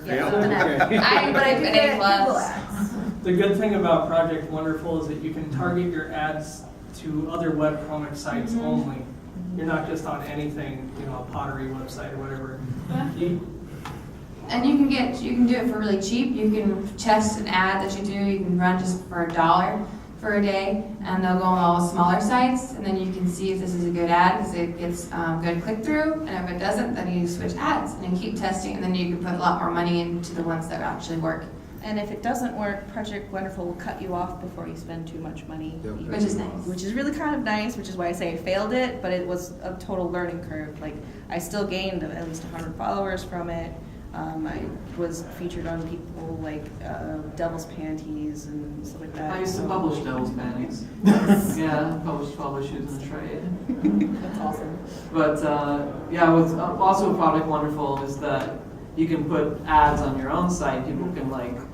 Yeah. But I do Google plus. ads. The good thing about Project Wonderful is that you can target your ads to other webcomic sites only. You're not just on anything, a pottery website or whatever. And you can do it for really cheap. You can test an ad that you do. You can run just for $1 for a day, and they'll go on all the smaller sites, and then you can see if this is a good ad because it gets good click through. And if it doesn't, then you switch ads and you keep testing, and then you can put a lot more money into the ones that actually work. And if it doesn't work, Project Wonderful will cut you off before you spend too much money. Yep. Which is nice. Which is really kind of nice, which is why I say I failed it, but it was a total learning curve. Like, I still gained at least 100 followers from it. I was featured on people like Devil's Panties and stuff like that. I used to publish Devil's Panties. Yeah, publish shoes in the trade. That's awesome. But yeah, with also Project Wonderful is that you can put ads on your own site. People can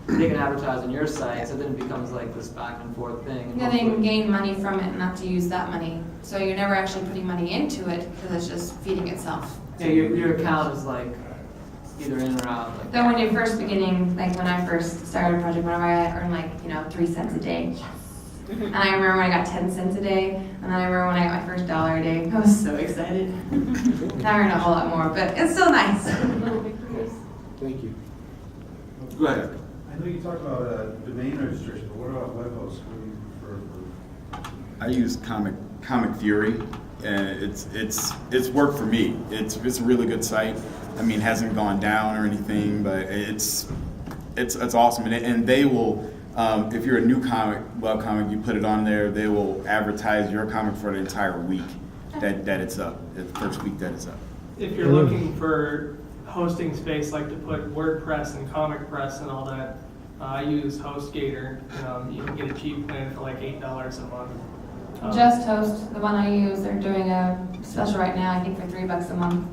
they can advertise on your site, so then it becomes like this back and forth thing. Yeah, they can gain money from it and not to use that money. So you're never actually putting money into it because it's just feeding itself. Yeah, your account is either in or out. Then when you're first beginning, like when I first started Project Whenever, I earned 3 cents a day. Yes. And I remember when I got 10 cents a day, and then I remember when I got my first $1 a day. I was so excited. Now I earn a whole lot more, but it's still nice. Thank you. Go ahead. I know you talked about domain registration, but what about web hosts? What do you prefer for? I use Comic Fury, and it's worked for me. It's a really good site. I mean, it hasn't gone down or anything, but it's awesome. And they will, if you're a new webcomic, you put it on there, they will advertise your comic for the entire week that it's up, the first week that it's up. If you're looking for hosting space, like to put WordPress and Comic Press and all that, I use HostGator. You can get a cheap plan for like $8 a month. Just Host, the one I use, they're doing a special right now, I think for $3 a month.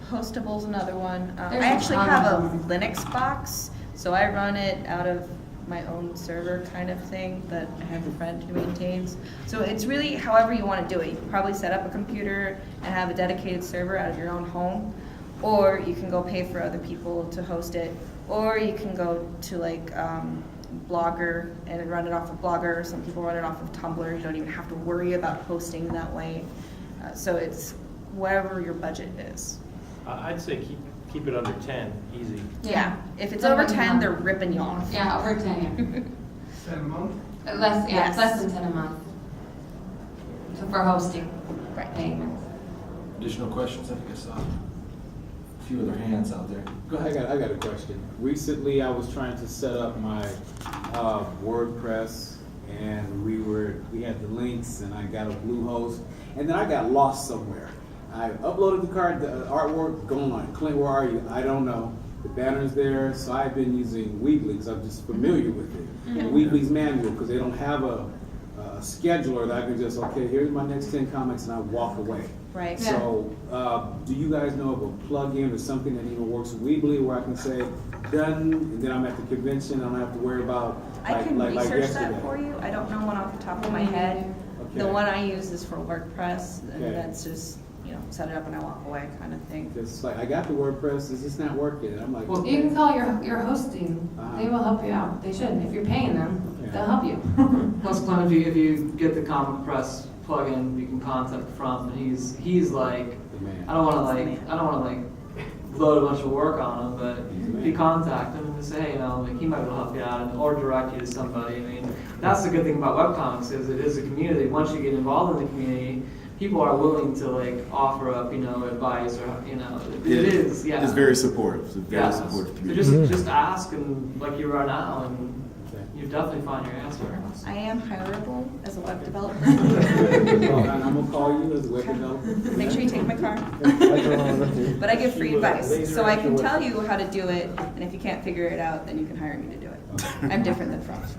Hostable's another one. There's I actually a ton have a of them. Linux box, so I run it out of my own server kind of thing that I have a friend who maintains. So it's really however you want to do it. You can probably set up a computer and have a dedicated server out of your own home, or you can go pay for other people to host it, or you can go to Blogger and run it off of Blogger. Some people run it off of Tumblr. You don't even have to worry about hosting that way. So it's wherever your budget is. I'd say keep it under 10, easy. Yeah, if it's over 10, they're ripping you off. Yeah, over 10, 10 a month? yeah. Less, yeah, Yes. it's less than 10 a month. So for hosting. Right. Payments. Additional questions? I think I saw a few other hands out there. Go I got a question. Recently, I was trying to set up my WordPress, and we had the links, and I got a Bluehost, and then I got lost somewhere. I uploaded the artwork, gone. Clint, where are you? I don't know. The banner's there, so I've been using Weebly because I'm just familiar with it. Weebly's manual because they don't have a scheduler that I can just, okay, here's my next 10 comics, and I walk away. Right. Yeah. So, do you guys know of a plugin or something that even works with Weebly where I can say done, and then I'm at the convention, I don't have to worry about I can research yesterday. that for you. I don't know one off the top of my head. The Okay. one I use is for WordPress, and Okay. that's just, set it up and I walk away kind of thing. It's like I got the WordPress, it's just not working. And I'm like, Well, You can call your hosting. They will help you out. They should. If you're paying them, they'll help you. Plus, Clint, if you get the Comic Press plugin, you can contact Front, and he's like, the man. I don't want to load a bunch of work on him, but if you contact him and just say, hey, he might be able to help you out, or direct you to somebody. I mean, that's the good thing about webcomics is it is a community. Once you get involved in the community, people are willing to offer up, advice or it is, yeah. It's very supportive. It's a very supportive So community. just ask and like you are now, and you definitely find your answer. I am hireable as a web developer. And I'm gonna call you as a web developer. Make sure you take my car. But I give free advice, so I can tell you how to do it, and if you can't figure it out, then you can hire me to do it. I'm different than Franz.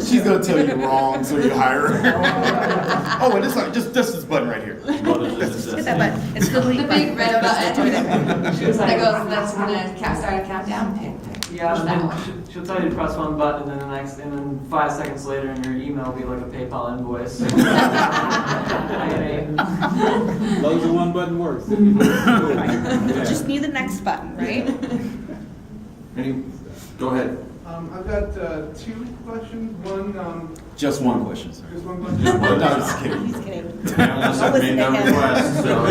She's gonna tell you wrong, so you hire her. Oh, and it's like just this button right here. Hit that button. It's the The delete big button. red button. That She's like, goes, that's when I start a countdown. yeah, Push and that then one. she'll tell you to press one button, and then 5 seconds later, in your email will be like a PayPal invoice. Loads of one button works. Just need the next button, right? Go ahead. I've got two questions. One, Just one question, sir. just one question. No, just kidding. He's kidding. Unless I made that request, so,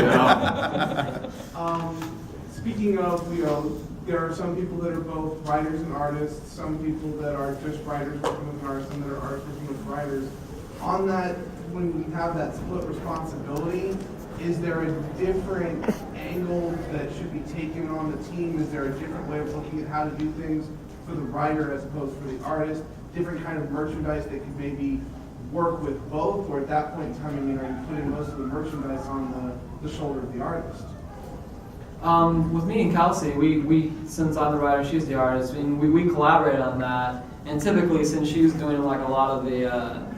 Speaking of, there are some people that are both writers and artists, some people that are just writers working with artists, some that are artists working with writers. On that, when we have that split responsibility, is there a different angle that should be taken on the team? Is there a different way of looking at how to do things for the writer as opposed for the artist? Different kind of merchandise that could maybe work with both, or at that point in time, are you putting most of the merchandise on the shoulder of the artist? With me and Kelsey, we since I'm the writer, she's the artist, we collaborate on that. And typically, since she's doing like a lot of the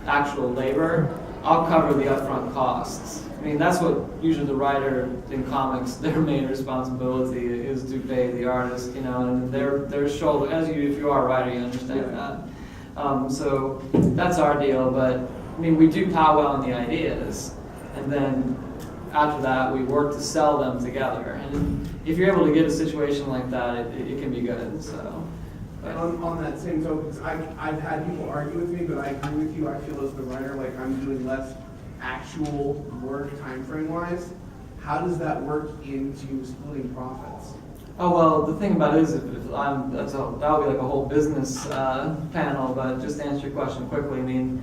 actual labor, I'll cover the upfront costs. I mean, that's what usually the writer in comics, their main responsibility is to pay the artist, and their shoulder, if you are a writer, you understand that. So that's our deal, but I mean, we do powwow on the ideas, and then after that, we work to sell them together. And if you're able to get a situation like that, it can be good, so. On that same token, I've had people argue with me, but I agree with you. I feel as the writer, like I'm doing less actual work time frame wise. How does that work into splitting profits? Oh, well, the thing about it is, that'll be like a whole business panel, but just to answer your question quickly, I mean,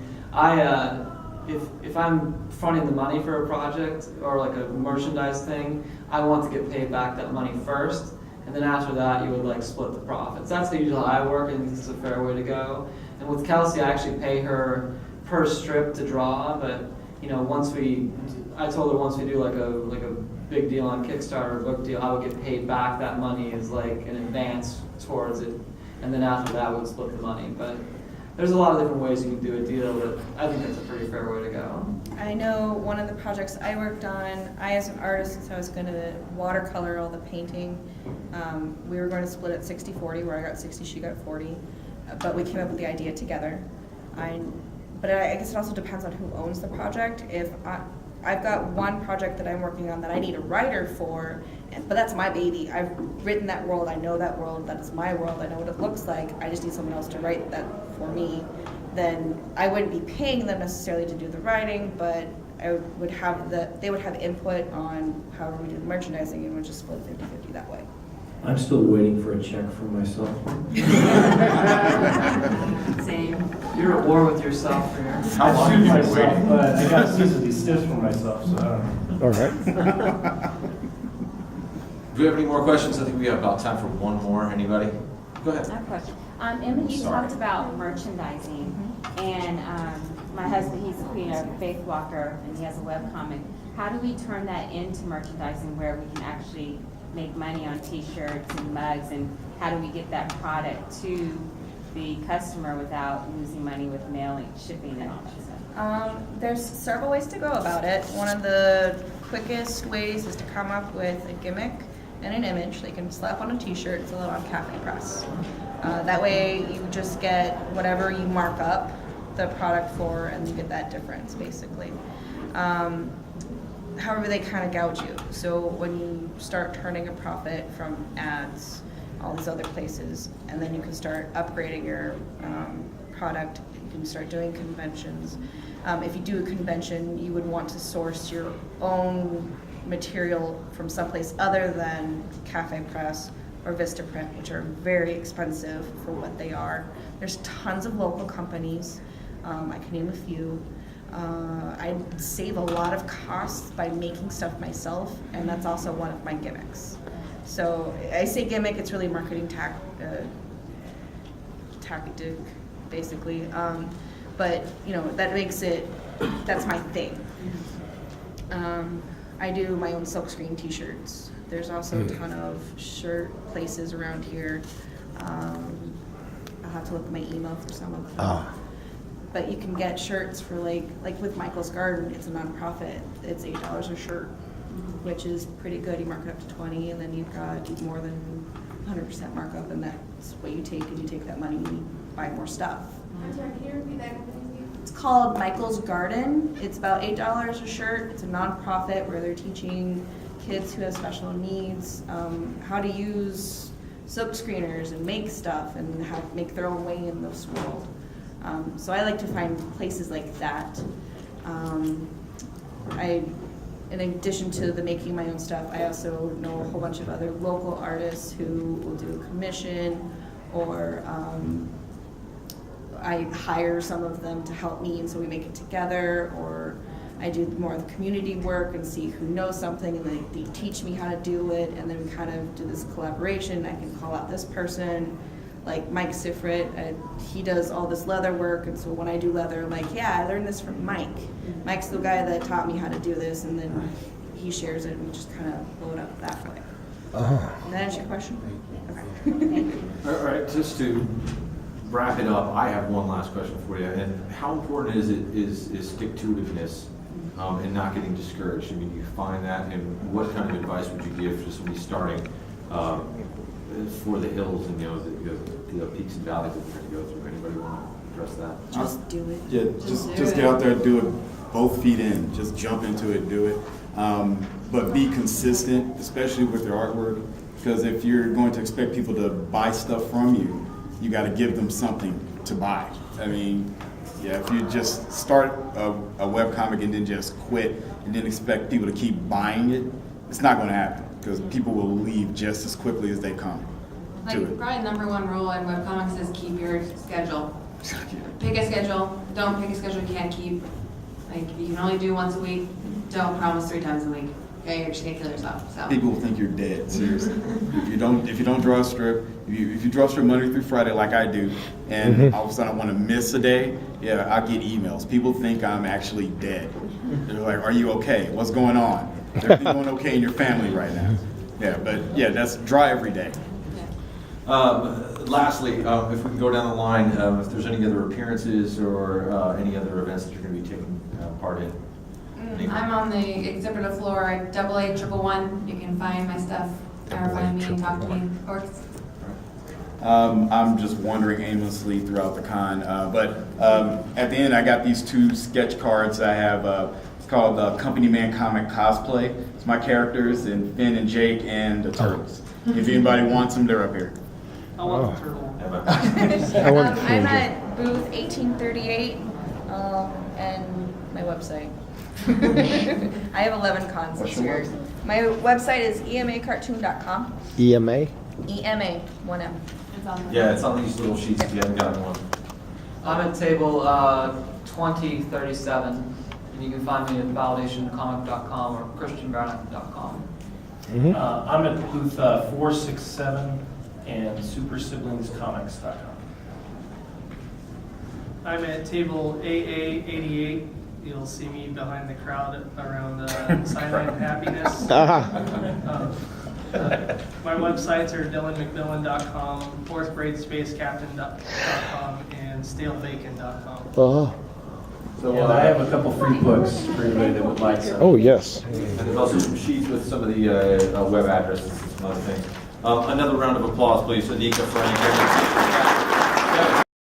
if I'm fronting the money for a project or like a merchandise thing, I want to get paid back that money first, and then after that, you would like split the profits. That's the usual I work, and this is a fair way to go. And with Kelsey, I actually pay her per strip to draw, but I told her once we do like a big deal on Kickstarter, book deal, I would get paid back that money as like an advance towards it, and then after that, we'd split the money. But there's a lot of different ways you can do a deal, but I think that's a pretty fair way to go. I know one of the projects I worked on, I as an artist, since I was going to watercolor all the painting, we were going to split it 60-40, where I got 60, she got 40, but we came up with the idea together. But I guess it also depends on who owns the project. If I've got one project that I'm working on that I need a writer for, but that's my baby. I've written that world, I know that world, that is my world, I know what it looks like, I just need someone else to write that for me. Then I wouldn't be paying them necessarily to do the writing, but they would have input on however we do the merchandising, and we'd just split 50-50 that way. I'm still waiting for a check from myself. Same. You're at war with yourself for your. I shoot myself, but I got cease and desist from myself, so I don't know. All right. Do we have any more questions? I think we have about time for one more. Anybody? Go ahead. I have a question. Emma, you talked about merchandising, and my husband, he's a faith walker, and he has a webcomic. How do we turn that into merchandising where we can actually make money on T-shirts and mugs, and how do we get that product to the customer without losing money with mailing, shipping, and all that stuff? There's several ways to go about it. One of the quickest ways is to come up with a gimmick and an image that you can slap on a T-shirt and sell it on Cafe Press. That way you just get whatever you mark up the product for, and you get that difference, basically. However, they kind of gouge you. So when you start turning a profit from ads, all these other places, and then you can start upgrading your product, you can start doing conventions. If you do a convention, you would want to source your own material from someplace other than Cafe Press or Vistaprint, which are very expensive for what they are. There's tons of local companies. I can name a few. I save a lot of costs by making stuff myself, and that's also one of my gimmicks. So I say gimmick, it's really marketing tactic, basically. But that makes it, that's my thing. I do my own silkscreen T-shirts. There's also a ton of shirt places around here. I'll have to look at my email for some of them. But you can get shirts for like with Michael's Garden, it's a nonprofit. It's $8 a shirt, which is pretty good. You mark it up to 20, and then you've got more than 100% markup, and that's what you take, and you take that money and you buy more stuff. I'm sorry, can you repeat that? It's called Michael's Garden. It's about $8 a shirt. It's a nonprofit where they're teaching kids who have special needs how to use silk screeners and make stuff and make their own way in this world. So I like to find places like that. In addition to the making my own stuff, I also know a whole bunch of other local artists who will do a commission, or I hire some of them to help me, and so we make it together, or I do more of the community work and see who knows something, and they teach me how to do it, and then we kind of do this collaboration. I can call out this person, like Mike Sifrit, he does all this leather work, and so when I do leather, I'm like, yeah, I learned this from Mike. Mike's the guy that taught me how to do this, and then he shares it, and we just kind of blow it up that way. Did that answer your question? Okay. All right, just to wrap it up, I have one last question for you. And how important is stick-to-itiveness and not getting discouraged? I mean, you find that, and what kind of advice would you give to somebody starting for the hills and the peaks and valleys that you're going to go through? Anybody want to address that? Just do it. Yeah, just get out there and do it, both feet in. Just jump into it, do it. But be consistent, especially with your artwork, because if you're going to expect people to buy stuff from you, you got to give them something to buy. I mean, yeah, if you just start a webcomic and then just quit and then expect people to keep buying it, it's not going to happen, because people will leave just as quickly as they come Like, to it. probably number one rule in webcomics is keep your schedule. Pick a schedule. Don't pick a schedule you can't keep. Like, if you can only do once a week, don't promise 3 times a week. Okay, you're just gonna kill yourself. So. People will think you're dead, seriously. if you don't draw a strip, if you draw a strip Monday through Friday like I do, and all of a sudden I want to miss a day, yeah, I get emails. People think I'm actually dead. They're like, "Are you okay? What's going on? Is everything going okay in your family right now?" Yeah, but yeah, that's draw every day. Lastly, if we can go down the line, if there's any other appearances or any other events that you're going to be taking part in. I'm on the exhibitor floor at AA111. You can find my stuff, or find me and talk to me. Or I'm just wandering aimlessly throughout the con, but at the end I got these 2 sketch cards I have. It's called Company Man Comic Cosplay. It's my characters and Finn and Jake and the Turtles. If anybody wants them, they're up here. I want the turtle. I'm at booth 1838 and my website. I have 11 cons this year. My website is emacartoon.com. EMA? EMA, 1M. Yeah, it's on these little sheets if you haven't gotten one. I'm at table 2037, and you can find me at validationcomic.com or christianbarnett.com. I'm at booth 467 and supersiblingscomics.com. I'm at table AA88. You'll see me behind the crowd around Silent Happiness. My websites are dylanmcmillan.com, fourthgradespacecaptain.com, and stalebacon.com. Oh. So And I have a couple free books for anybody that would like some. Oh, yes. And there's also some sheets with some of the web addresses and some other things. Another round of applause, please, Anika, for any